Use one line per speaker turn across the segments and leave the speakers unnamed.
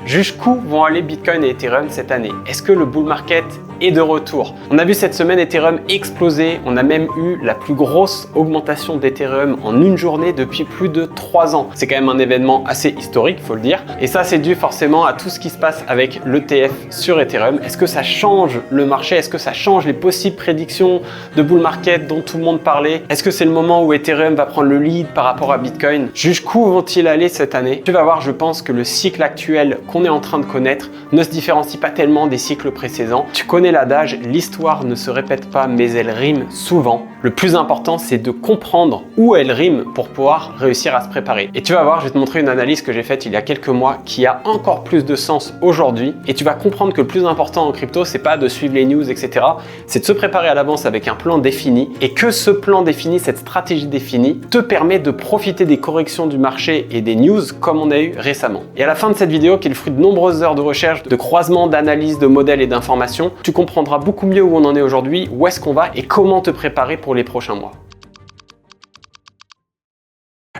Jusqu'où vont aller Bitcoin et Ethereum cette année? Est-ce que le bull market est de retour? On a vu cette semaine Ethereum exploser, on a même eu la plus grosse augmentation d'Ethereum en une journée depuis plus de 3 ans. C'est quand même un événement assez historique, faut le dire. Et ça, c'est dû forcément à tout ce qui se passe avec l'ETF sur Ethereum. Est-ce que ça change le marché? Est-ce que ça change les possibles prédictions de bull market dont tout le monde parlait? Est-ce que c'est le moment où Ethereum va prendre le lead par rapport à Bitcoin? Jusqu'où vont-ils aller cette année? Tu vas voir, je pense que le cycle actuel qu'on est en train de connaître ne se différencie pas tellement des cycles précédents. Tu connais l'adage, l'histoire ne se répète pas mais elle rime souvent. Le plus important, c'est de comprendre où elle rime pour pouvoir réussir à se préparer. Et tu vas voir, je vais te montrer une analyse que j'ai faite il y a quelques mois qui a encore plus de sens aujourd'hui. Et tu vas comprendre que le plus important en crypto, c'est pas de suivre les news, etc. C'est de se préparer à l'avance avec un plan défini et que ce plan défini, cette stratégie définie, te permet de profiter des corrections du marché et des news comme on a eu récemment. Et à la fin de cette vidéo, qui est le fruit de nombreuses heures de recherche, de croisement, d'analyse, de modèles et d'informations, tu comprendras beaucoup mieux où on en est aujourd'hui, où est-ce qu'on va et comment te préparer pour les prochains mois.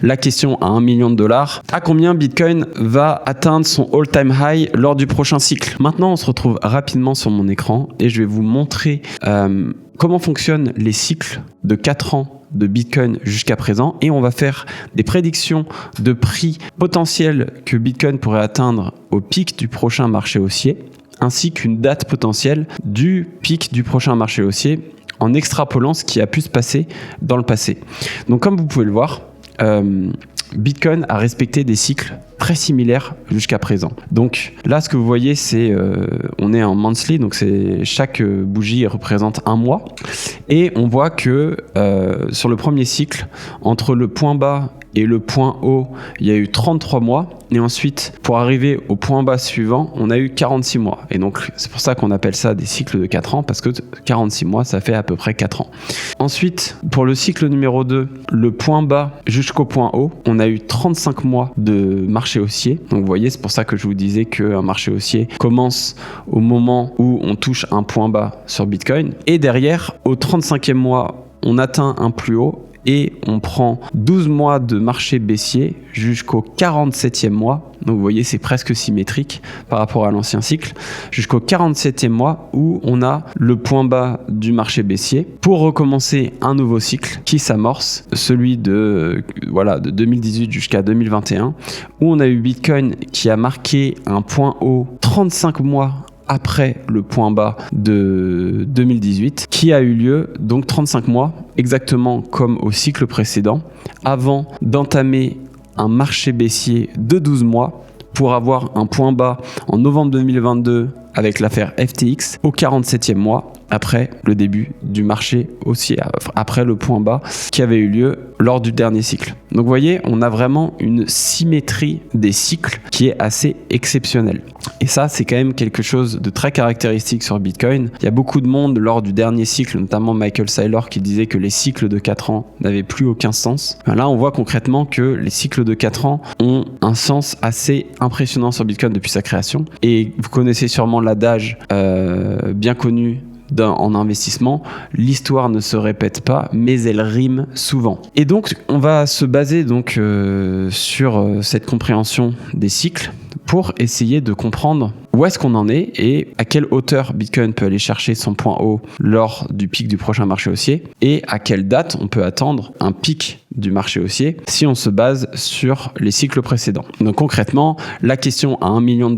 La question à $1 million, à combien Bitcoin va atteindre son all-time high lors du prochain cycle? Maintenant, on se retrouve rapidement sur mon écran et je vais vous montrer comment fonctionnent les cycles de 4 ans de Bitcoin jusqu'à présent et on va faire des prédictions de prix potentiels que Bitcoin pourrait atteindre au pic du prochain marché haussier, ainsi qu'une date potentielle du pic du prochain marché haussier en extrapolant ce qui a pu se passer dans le passé. Donc comme vous pouvez le voir, Bitcoin a respecté des cycles très similaires jusqu'à présent. Donc là, ce que vous voyez, c'est on est en monthly, donc c'est chaque bougie représente un mois. Et on voit que sur le premier cycle, entre le point bas et le point haut, il y a eu 33 mois. Et ensuite, pour arriver au point bas suivant, on a eu 46 mois. Et donc, c'est pour ça qu'on appelle ça des cycles de 4 ans, parce que 46 mois, ça fait à peu près 4 ans. Ensuite, pour le cycle numéro 2, le point bas jusqu'au point haut, on a eu 35 mois de marché haussier. Donc, vous voyez, c'est pour ça que je vous disais qu'un marché haussier commence au moment où on touche un point bas sur Bitcoin. Et derrière, au 35e mois, on atteint un plus haut. Et on prend 12 mois de marché baissier jusqu'au 47e mois. Donc vous voyez, c'est presque symétrique par rapport à l'ancien cycle. Jusqu'au 47e mois où on a le point bas du marché baissier pour recommencer un nouveau cycle qui s'amorce, celui de 2018 jusqu'à 2021, où on a eu Bitcoin qui a marqué un point haut 35 mois après le point bas de 2018, qui a eu lieu donc 35 mois, exactement comme au cycle précédent, avant d'entamer un marché baissier de 12 mois pour avoir un point bas en novembre 2022 avec l'affaire FTX au 47e mois après le début du marché haussier, après le point bas qui avait eu lieu lors du dernier cycle. Donc vous voyez, on a vraiment une symétrie des cycles qui est assez exceptionnelle. Et ça, c'est quand même quelque chose de très caractéristique sur Bitcoin. Il y a beaucoup de monde lors du dernier cycle, notamment Michael Saylor, qui disait que les cycles de 4 ans n'avaient plus aucun sens. Là, on voit concrètement que les cycles de 4 ans ont un sens assez impressionnant sur Bitcoin depuis sa création. Et vous connaissez sûrement l'adage bien connu en investissement, l'histoire ne se répète pas, mais elle rime souvent. Et donc, on va se baser donc sur cette compréhension des cycles pour essayer de comprendre où est-ce qu'on en est et à quelle hauteur Bitcoin peut aller chercher son point haut lors du pic du prochain marché haussier et à quelle date on peut attendre un pic du marché haussier si on se base sur les cycles précédents. Donc concrètement, la question à $1 million,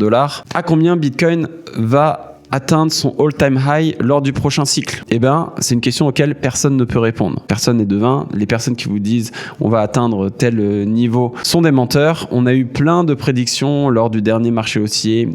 à combien Bitcoin va atteindre son all-time high lors du prochain cycle? Eh bien, c'est une question auquel personne ne peut répondre. Personne n'est devin. Les personnes qui vous disent on va atteindre tel niveau sont des menteurs. On a eu plein de prédictions lors du dernier marché haussier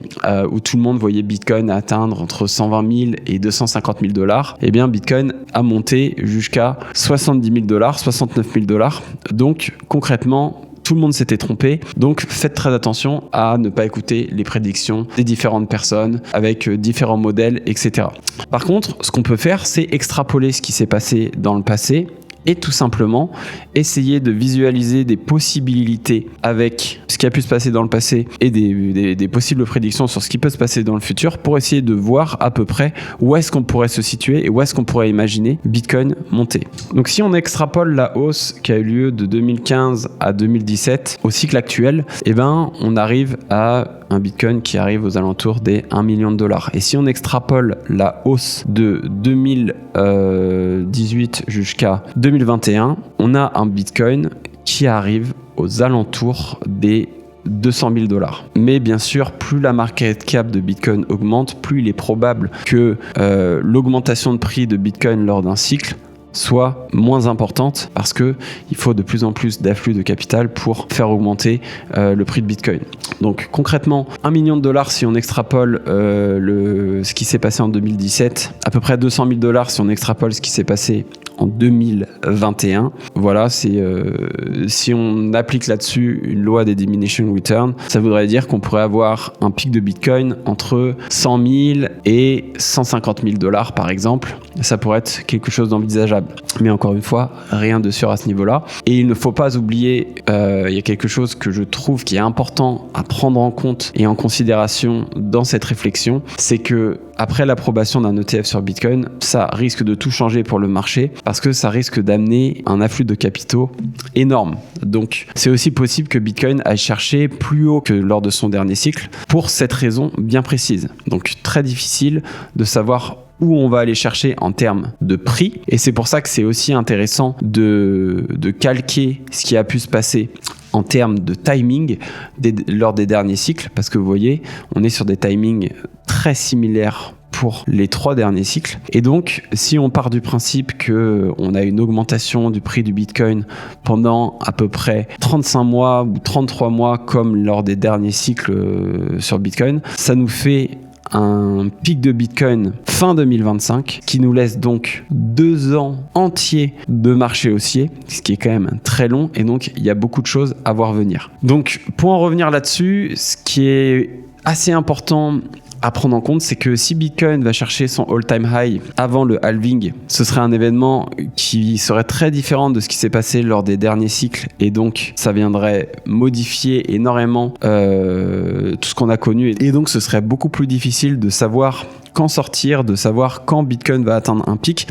où tout le monde voyait Bitcoin atteindre entre 120 000 et 250 000 $. Eh bien, Bitcoin a monté jusqu'à 70 000 $, 69 000 $. Donc, concrètement, tout le monde s'était trompé, donc faites très attention à ne pas écouter les prédictions des différentes personnes avec différents modèles, etc. Par contre, ce qu'on peut faire, c'est extrapoler ce qui s'est passé dans le passé et tout simplement essayer de visualiser des possibilités avec ce qui a pu se passer dans le passé et des possibles prédictions sur ce qui peut se passer dans le futur pour essayer de voir à peu près où est-ce qu'on pourrait se situer et où est-ce qu'on pourrait imaginer Bitcoin monter. Donc si on extrapole la hausse qui a eu lieu de 2015 à 2017 au cycle actuel, eh ben, on arrive à un Bitcoin qui arrive aux alentours des 1 million de dollars. Et si on extrapole la hausse de 2018 jusqu'à 2021, on a un Bitcoin qui arrive aux alentours des 200 000 dollars. Mais bien sûr, plus la market cap de Bitcoin augmente, plus il est probable que l'augmentation de prix de Bitcoin lors d'un cycle soit moins importante parce que il faut de plus en plus d'afflux de capital pour faire augmenter le prix de Bitcoin. Donc concrètement, 1 million de dollars si on extrapole ce qui s'est passé en 2017, à peu près 200 000 dollars si on extrapole ce qui s'est passé en 2021. Voilà, c'est si on applique là-dessus une loi des diminishing returns, ça voudrait dire qu'on pourrait avoir un pic de Bitcoin entre 100 000 et 150 000 dollars par exemple. Ça pourrait être quelque chose d'envisageable. Mais encore une fois, rien de sûr à ce niveau-là. Et il ne faut pas oublier, il y a quelque chose que je trouve qui est important à prendre en compte et en considération dans cette réflexion, c'est que après l'approbation d'un ETF sur Bitcoin, ça risque de tout changer pour le marché parce que ça risque d'amener un afflux de capitaux énorme. Donc c'est aussi possible que Bitcoin aille chercher plus haut que lors de son dernier cycle pour cette raison bien précise. Donc très difficile de savoir où on va aller chercher en termes de prix. Et c'est pour ça que c'est aussi intéressant de calquer ce qui a pu se passer en termes de timing lors des derniers cycles, parce que vous voyez, on est sur des timings très similaires pour les 3 derniers cycles. Et donc, si on part du principe qu'on a une augmentation du prix du Bitcoin pendant à peu près 35 mois ou 33 mois, comme lors des derniers cycles sur Bitcoin, ça nous fait un pic de Bitcoin fin 2025 qui nous laisse donc 2 ans entiers de marché haussier, ce qui est quand même très long, et donc il y a beaucoup de choses à voir venir. Donc pour en revenir là-dessus, ce qui est assez important à prendre en compte, c'est que si Bitcoin va chercher son all-time high avant le halving, ce serait un événement qui serait très différent de ce qui s'est passé lors des derniers cycles, et donc ça viendrait modifier énormément tout ce qu'on a connu, et donc ce serait beaucoup plus difficile de savoir quand sortir, de savoir quand Bitcoin va atteindre un pic.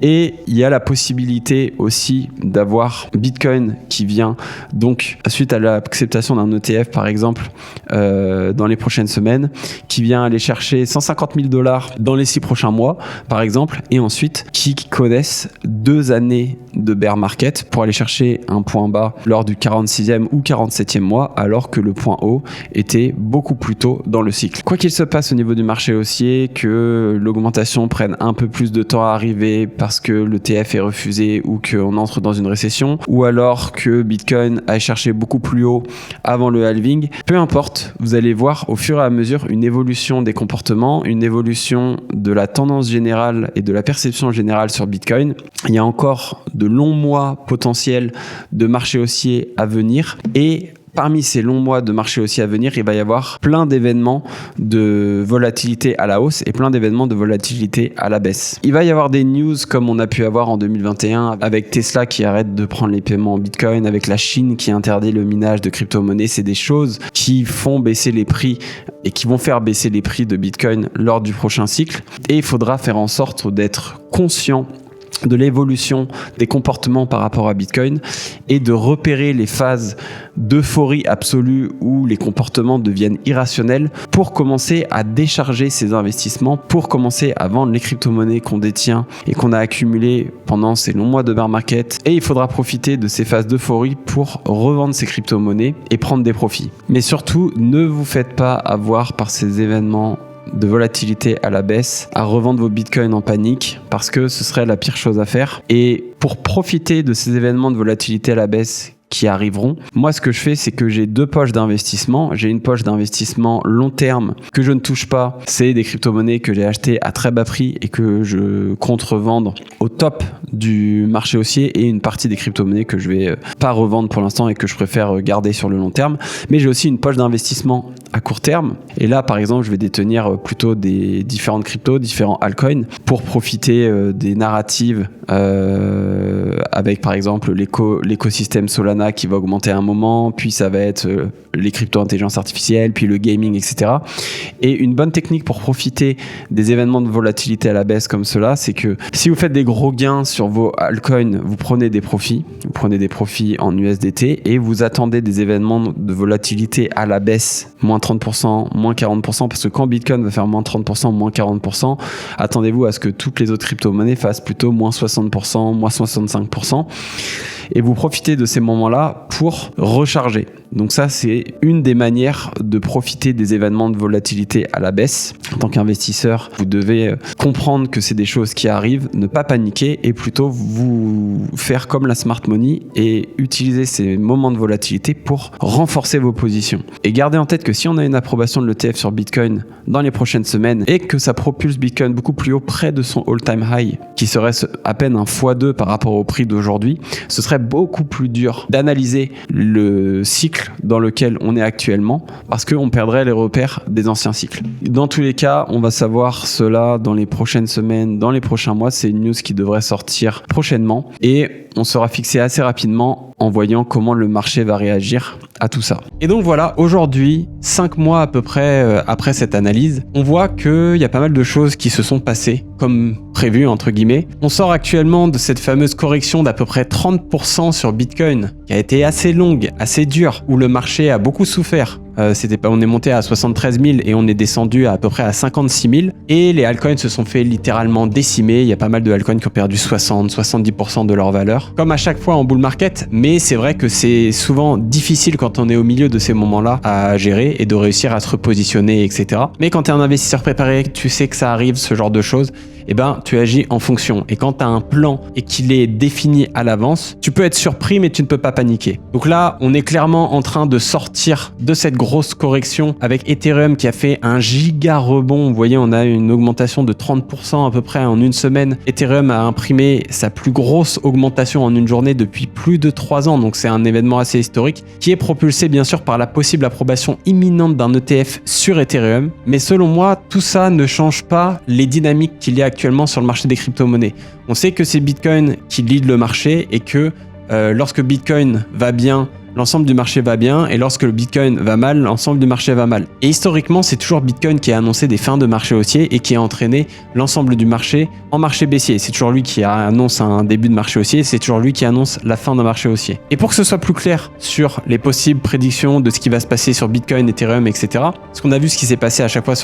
Et il y a la possibilité aussi d'avoir Bitcoin qui vient donc suite à l'acceptation d'un ETF par exemple dans les prochaines semaines, qui vient aller chercher 150 000 dollars dans les 6 prochains mois par exemple, et ensuite qui connaissent 2 années de bear market pour aller chercher un point bas lors du 46e ou 47e mois, alors que le point haut était beaucoup plus tôt dans le cycle. Quoi qu'il se passe au niveau du marché haussier, que l'augmentation prenne un peu plus de temps à arriver parce que l'ETF est refusé ou qu'on entre dans une récession, ou alors que Bitcoin aille chercher beaucoup plus haut avant le halving, peu importe, vous allez voir au fur et à mesure une évolution des comportements, une évolution de la tendance générale et de la perception générale sur Bitcoin. Il y a encore de longs mois potentiels de marché haussier à venir, et parmi ces longs mois de marché haussier à venir, il va y avoir plein d'événements de volatilité à la hausse et plein d'événements de volatilité à la baisse. Il va y avoir des news comme on a pu avoir en 2021 avec Tesla qui arrête de prendre les paiements en Bitcoin, avec la Chine qui interdit le minage de crypto-monnaies. C'est des choses qui font baisser les prix et qui vont faire baisser les prix de Bitcoin lors du prochain cycle. Et il faudra faire en sorte d'être conscient de l'évolution des comportements par rapport à Bitcoin et de repérer les phases d'euphorie absolue où les comportements deviennent irrationnels pour commencer à décharger ses investissements, pour commencer à vendre les crypto-monnaies qu'on détient et qu'on a accumulées pendant ces longs mois de bear market. Et il faudra profiter de ces phases d'euphorie pour revendre ces crypto-monnaies et prendre des profits. Mais surtout, ne vous faites pas avoir par ces événements de volatilité à la baisse, à revendre vos bitcoins en panique, parce que ce serait la pire chose à faire. Et pour profiter de ces événements de volatilité à la baisse qui arriveront, moi ce que je fais, c'est que j'ai 2 poches d'investissement. J'ai une poche d'investissement long terme que je ne touche pas, c'est des crypto-monnaies que j'ai achetées à très bas prix et que je compte revendre au top du marché haussier, et une partie des crypto-monnaies que je vais pas revendre pour l'instant et que je préfère garder sur le long terme. Mais j'ai aussi une poche d'investissement à court terme, et là par exemple je vais détenir plutôt des différentes cryptos, différents altcoins, pour profiter des narratives avec par exemple l'écosystème Solana a qui va augmenter à un moment, puis ça va être les crypto-intelligence artificielle, puis le gaming, etc. Et une bonne technique pour profiter des événements de volatilité à la baisse comme cela, c'est que si vous faites des gros gains sur vos altcoins, vous prenez des profits en USDT et vous attendez des événements de volatilité à la baisse, moins 30%, moins 40%, parce que quand Bitcoin va faire moins 30%, moins 40%, attendez-vous à ce que toutes les autres crypto-monnaies fassent plutôt moins 60%, moins 65%. Et vous profitez de ces moments-là pour recharger. Donc ça, c'est une des manières de profiter des événements de volatilité à la baisse. En tant qu'investisseur, vous devez comprendre que c'est des choses qui arrivent, ne pas paniquer et plutôt vous faire comme la smart money et utiliser ces moments de volatilité pour renforcer vos positions. Et gardez en tête que si on a une approbation de l'ETF sur Bitcoin dans les prochaines semaines et que ça propulse Bitcoin beaucoup plus haut près de son all-time high, qui serait à peine un x2 par rapport au prix d'aujourd'hui, ce serait beaucoup plus dur d'analyser le cycle dans lequel on est actuellement parce qu'on perdrait les repères des anciens cycles. Dans tous les cas, on va savoir cela dans les prochaines semaines, dans les prochains mois. C'est une news qui devrait sortir prochainement et on sera fixé assez rapidement en voyant comment le marché va réagir à tout ça. Et donc voilà, aujourd'hui, 5 mois à peu près après cette analyse, on voit qu'il y a pas mal de choses qui se sont passées comme prévu, entre guillemets. On sort actuellement de cette fameuse correction d'à peu près 30% sur Bitcoin, qui a été assez longue, assez dure, où le marché a beaucoup souffert. On est monté à 73 000 et on est descendu à peu près à 56 000. Et les altcoins se sont fait littéralement décimer. Il y a pas mal de altcoins qui ont perdu 60-70% de leur valeur. Comme à chaque fois en bull market, mais c'est vrai que c'est souvent difficile quand on est au milieu de ces moments-là à gérer et de réussir à se repositionner, etc. Mais quand tu es un investisseur préparé, tu sais que ça arrive, ce genre de choses, eh ben, tu agis en fonction. Et quand tu as un plan et qu'il est défini à l'avance, tu peux être surpris, mais tu ne peux pas paniquer. Donc là, on est clairement en train de sortir de cette grosse correction avec Ethereum qui a fait un giga rebond. Vous voyez, on a une augmentation de 30% à peu près en une semaine. Ethereum a imprimé sa plus grosse augmentation en une journée depuis plus de 3 ans. Donc c'est un événement assez historique qui est propulsé bien sûr par la possible approbation imminente d'un ETF sur Ethereum. Mais selon moi, tout ça ne change pas les dynamiques qu'il y a actuellement sur le marché des crypto-monnaies. On sait que c'est Bitcoin qui lead le marché et que lorsque Bitcoin va bien, l'ensemble du marché va bien, et lorsque le Bitcoin va mal, l'ensemble du marché va mal. Et historiquement, c'est toujours Bitcoin qui a annoncé des fins de marché haussier et qui a entraîné l'ensemble du marché en marché baissier. C'est toujours lui qui annonce un début de marché haussier, c'est toujours lui qui annonce la fin d'un marché haussier. Et pour que ce soit plus clair sur les possibles prédictions de ce qui va se passer sur Bitcoin, Ethereum, etc., parce qu'on a vu ce qui s'est passé à chaque fois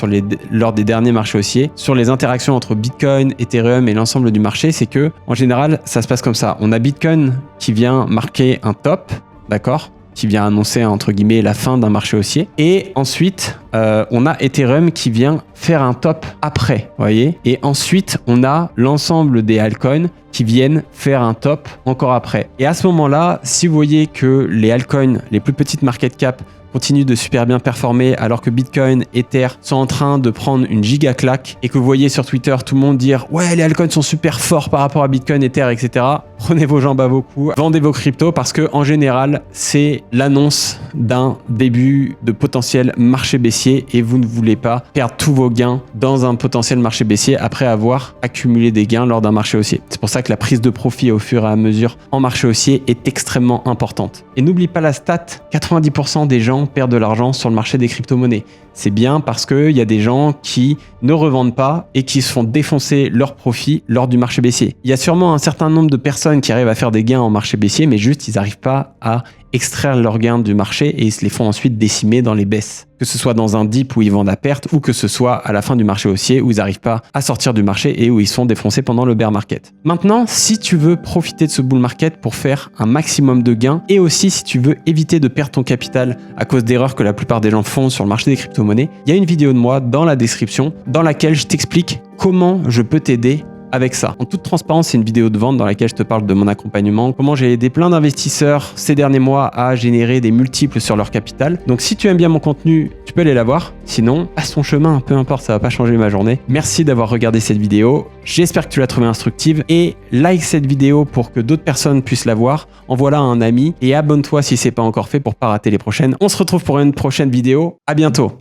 lors des derniers marchés haussiers, sur les interactions entre Bitcoin, Ethereum et l'ensemble du marché, c'est que, en général, ça se passe comme ça. On a Bitcoin qui vient marquer un top, d'accord, qui vient annoncer entre guillemets la fin d'un marché haussier, et ensuite on a Ethereum qui vient faire un top après, voyez, et ensuite on a l'ensemble des altcoins qui viennent faire un top encore après. Et à ce moment-là, si vous voyez que les altcoins, les plus petites market cap, continuent de super bien performer alors que Bitcoin, Ether sont en train de prendre une giga claque et que vous voyez sur Twitter tout le monde dire ouais, les altcoins sont super forts par rapport à Bitcoin, Ether, etc. Prenez vos jambes à vos coups, vendez vos cryptos parce que en général c'est l'annonce d'un début de potentiel marché baissier et vous ne voulez pas perdre tous vos gains dans un potentiel marché baissier après avoir accumulé des gains lors d'un marché haussier. C'est pour ça que la prise de profit au fur et à mesure en marché haussier est extrêmement importante. Et n'oublie pas la stat, 90% des gens perdent de l'argent sur le marché des crypto-monnaies. C'est bien parce qu'il y a des gens qui ne revendent pas et qui se font défoncer leurs profits lors du marché baissier. Il y a sûrement un certain nombre de personnes qui arrivent à faire des gains en marché baissier, mais juste ils n'arrivent pas à extraire leurs gains du marché et ils se les font ensuite décimer dans les baisses. Que ce soit dans un dip où ils vendent à perte ou que ce soit à la fin du marché haussier où ils n'arrivent pas à sortir du marché et où ils se font défoncer pendant le bear market. Maintenant, si tu veux profiter de ce bull market pour faire un maximum de gains et aussi si tu veux éviter de perdre ton capital à cause d'erreurs que la plupart des gens font sur le marché des crypto-monnaies, il y a une vidéo de moi dans la description dans laquelle je t'explique comment je peux t'aider avec ça. En toute transparence, c'est une vidéo de vente dans laquelle je te parle de mon accompagnement, comment j'ai aidé plein d'investisseurs ces derniers mois à générer des multiples sur leur capital. Donc si tu aimes bien mon contenu, tu peux aller la voir. Sinon, passe ton chemin, peu importe, ça va pas changer ma journée. Merci d'avoir regardé cette vidéo. J'espère que tu l'as trouvée instructive et like cette vidéo pour que d'autres personnes puissent la voir. Envoie-la à un ami et abonne-toi si c'est pas encore fait pour pas rater les prochaines. On se retrouve pour une prochaine vidéo. À bientôt.